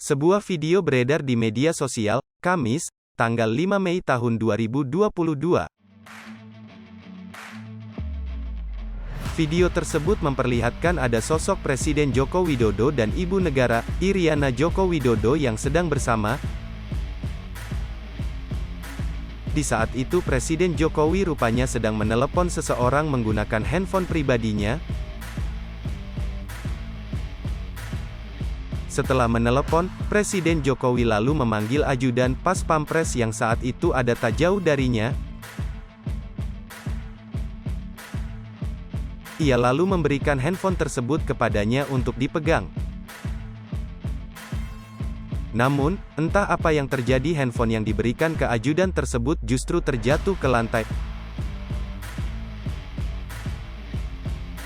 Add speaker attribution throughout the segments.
Speaker 1: Sebuah video beredar di media sosial, Kamis, tanggal 5 Mei tahun 2022. Video tersebut memperlihatkan ada sosok Presiden Joko Widodo dan Ibu Negara, Iriana Joko Widodo yang sedang bersama. Di saat itu Presiden Jokowi rupanya sedang menelepon seseorang menggunakan handphone pribadinya. Setelah menelepon, Presiden Jokowi lalu memanggil ajudan Pas Pampres yang saat itu ada tak jauh darinya. Ia lalu memberikan handphone tersebut kepadanya untuk dipegang. Namun, entah apa yang terjadi, handphone yang diberikan ke ajudan tersebut justru terjatuh ke lantai.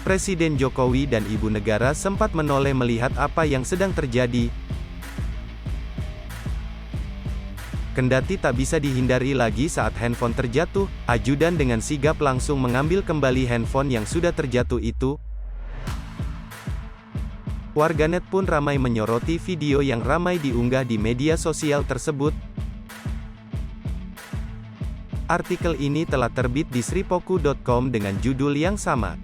Speaker 1: Presiden Jokowi dan Ibu Negara sempat menoleh melihat apa yang sedang terjadi. Kendati tak bisa dihindari lagi saat handphone terjatuh, ajudan dengan sigap langsung mengambil kembali handphone yang sudah terjatuh itu. Warganet pun ramai menyoroti video yang ramai diunggah di media sosial tersebut. Artikel ini telah terbit di sripoku.com dengan judul yang sama.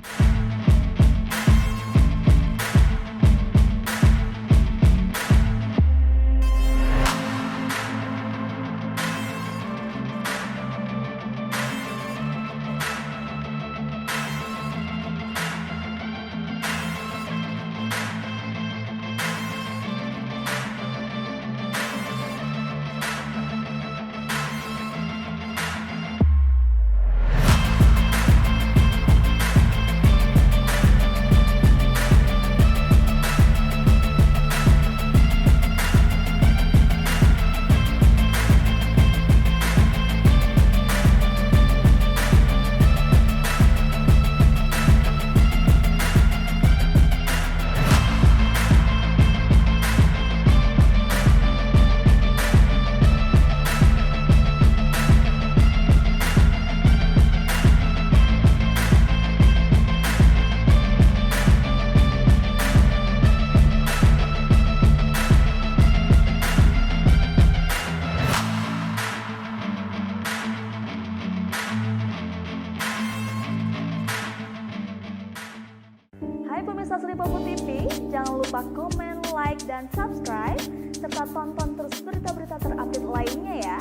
Speaker 2: Hai pemirsa Sripoku TV, jangan lupa komen, like, dan subscribe, serta tonton terus berita-berita terupdate lainnya ya.